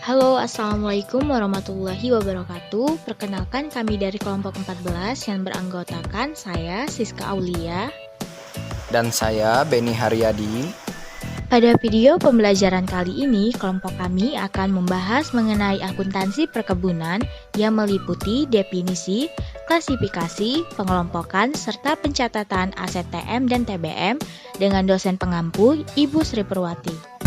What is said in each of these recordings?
Halo, Assalamualaikum warahmatullahi wabarakatuh. Perkenalkan kami dari kelompok 14 yang beranggotakan saya, Siska Aulia. Dan saya, Beni Haryadi. Pada video pembelajaran kali ini, kelompok kami akan membahas mengenai akuntansi perkebunan yang meliputi definisi, klasifikasi, pengelompokan, serta pencatatan aset TM dan TBM dengan dosen pengampu Ibu Sri Purwati.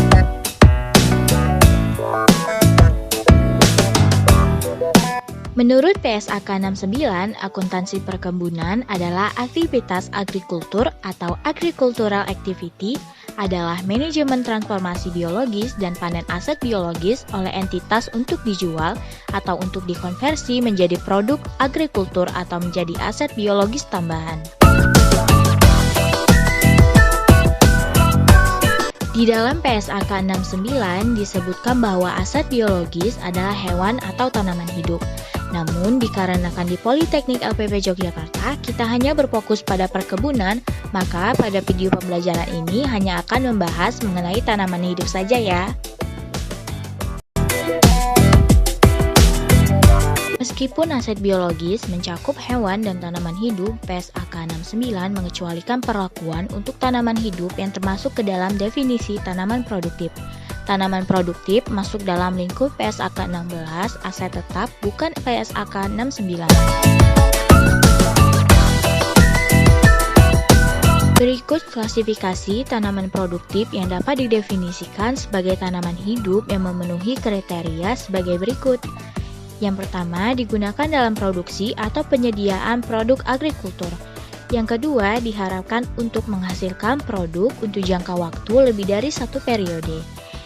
Menurut PSAK 69, akuntansi perkebunan adalah aktivitas agrikultur atau agricultural activity adalah manajemen transformasi biologis dan panen aset biologis oleh entitas untuk dijual atau untuk dikonversi menjadi produk agrikultur atau menjadi aset biologis tambahan. Di dalam PSAK 69 disebutkan bahwa aset biologis adalah hewan atau tanaman hidup. Namun, dikarenakan di Politeknik LPP Yogyakarta, kita hanya berfokus pada perkebunan, maka pada video pembelajaran ini hanya akan membahas mengenai tanaman hidup saja ya. Meskipun aset biologis mencakup hewan dan tanaman hidup, PSAK 69 mengecualikan perlakuan untuk tanaman hidup yang termasuk ke dalam definisi tanaman produktif. Tanaman produktif masuk dalam lingkup PSAK 16, aset tetap, bukan PSAK 69. Berikut klasifikasi tanaman produktif yang dapat didefinisikan sebagai tanaman hidup yang memenuhi kriteria sebagai berikut. Yang pertama, digunakan dalam produksi atau penyediaan produk agrikultur. Yang kedua, diharapkan untuk menghasilkan produk untuk jangka waktu lebih dari satu periode.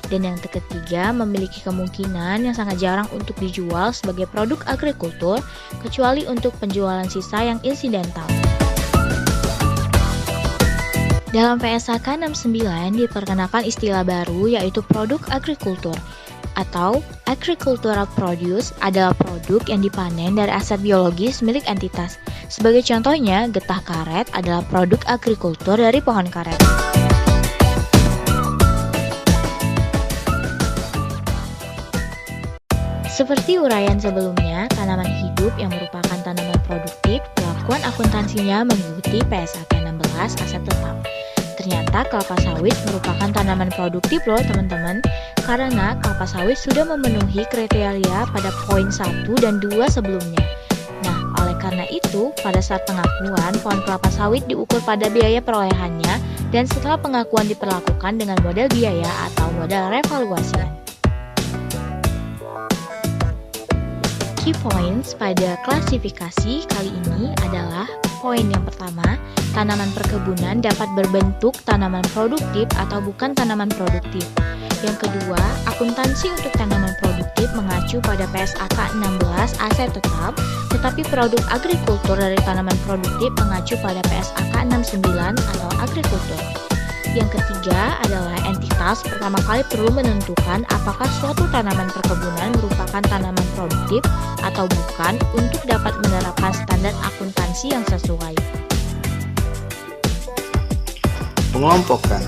Dan yang ketiga, memiliki kemungkinan yang sangat jarang untuk dijual sebagai produk agrikultur, kecuali untuk penjualan sisa yang insidental. Dalam PSAK 69 diperkenalkan istilah baru yaitu produk agrikultur atau agricultural produce adalah produk yang dipanen dari aset biologis milik entitas. Sebagai contohnya, getah karet adalah produk agrikultur dari pohon karet. Seperti uraian sebelumnya, tanaman hidup yang merupakan tanaman produktif, kelakuan akuntansinya mengikuti PSAK 16 aset tetap. Ternyata kelapa sawit merupakan tanaman produktif loh teman-teman, karena kelapa sawit sudah memenuhi kriteria pada poin 1 dan 2 sebelumnya. Nah, oleh karena itu, pada saat pengakuan, pohon kelapa sawit diukur pada biaya perolehannya dan setelah pengakuan diperlakukan dengan model biaya atau model revaluasian. Key points pada klasifikasi kali ini adalah poin yang pertama, tanaman perkebunan dapat berbentuk tanaman produktif atau bukan tanaman produktif. Yang kedua, akuntansi untuk tanaman produktif mengacu pada PSAK 16 aset tetap, tetapi produk agrikultur dari tanaman produktif mengacu pada PSAK 69 atau agrikultur. Yang ketiga adalah entitas pertama kali perlu menentukan apakah suatu tanaman perkebunan merupakan tanaman produktif atau bukan untuk dapat menerapkan standar akuntansi yang sesuai. Pengelompokan.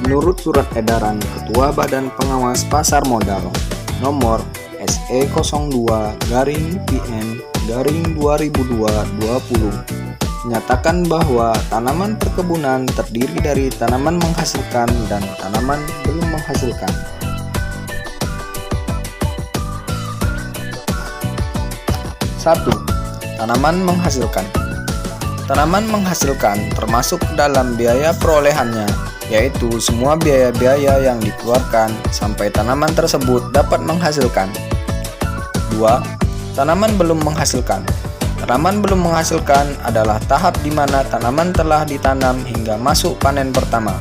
Menurut Surat Edaran Ketua Badan Pengawas Pasar Modal nomor SE02-PN-2002-20 menyatakan bahwa tanaman perkebunan terdiri dari tanaman menghasilkan dan tanaman belum menghasilkan. Satu, tanaman menghasilkan. Tanaman menghasilkan termasuk dalam biaya perolehannya, yaitu semua biaya-biaya yang dikeluarkan sampai tanaman tersebut dapat menghasilkan. 2. Tanaman belum menghasilkan. Tanaman belum menghasilkan adalah tahap di mana tanaman telah ditanam hingga masuk panen pertama.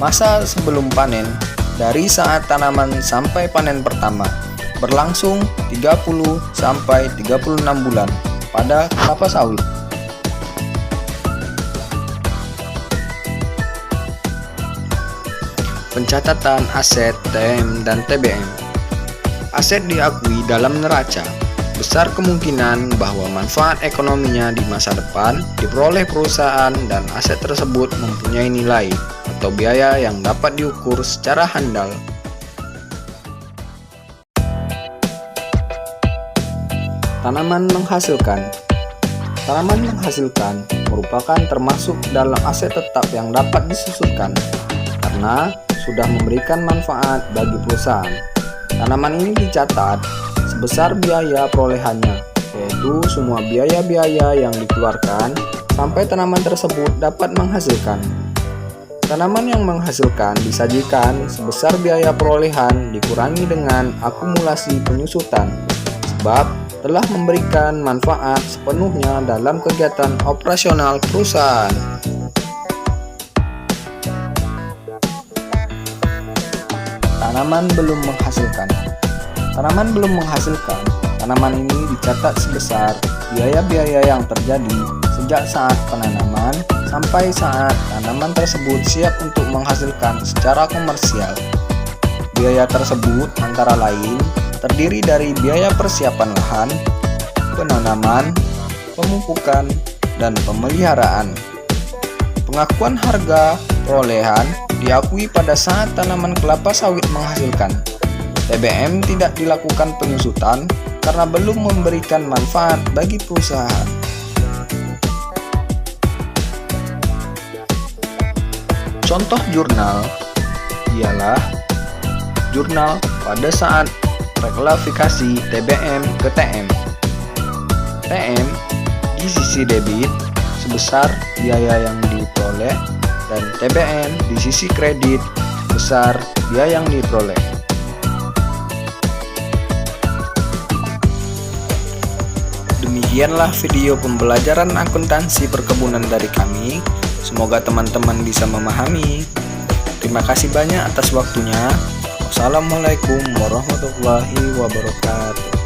Masa sebelum panen, dari saat tanaman sampai panen pertama, berlangsung 30 sampai 36 bulan pada kelapa sawit. Pencatatan aset TM dan TBM. Aset diakui dalam neraca. Besar kemungkinan bahwa manfaat ekonominya di masa depan diperoleh perusahaan dan aset tersebut mempunyai nilai atau biaya yang dapat diukur secara handal. Tanaman menghasilkan. Tanaman menghasilkan merupakan termasuk dalam aset tetap yang dapat disusunkan karena sudah memberikan manfaat bagi perusahaan. Tanaman ini dicatat sebesar biaya perolehannya, yaitu semua biaya-biaya yang dikeluarkan sampai tanaman tersebut dapat menghasilkan. Tanaman yang menghasilkan disajikan sebesar biaya perolehan dikurangi dengan akumulasi penyusutan, sebab telah memberikan manfaat sepenuhnya dalam kegiatan operasional perusahaan. Tanaman belum menghasilkan. Tanaman belum menghasilkan. Tanaman ini dicatat sebesar biaya-biaya yang terjadi sejak saat penanaman sampai saat tanaman tersebut siap untuk menghasilkan secara komersial. Biaya tersebut antara lain terdiri dari biaya persiapan lahan, penanaman, pemupukan, dan pemeliharaan. Pengakuan harga perolehan diakui pada saat tanaman kelapa sawit menghasilkan. TBM tidak dilakukan penyusutan karena belum memberikan manfaat bagi perusahaan. Contoh jurnal ialah jurnal pada saat reklasifikasi TBM ke TM. TM di sisi debit sebesar biaya yang diperoleh dan TBM di sisi kredit besar biaya yang diperoleh. Demikianlah video pembelajaran akuntansi perkebunan dari kami. Semoga teman-teman bisa memahami. Terima kasih banyak atas waktunya. Wassalamualaikum warahmatullahi wabarakatuh.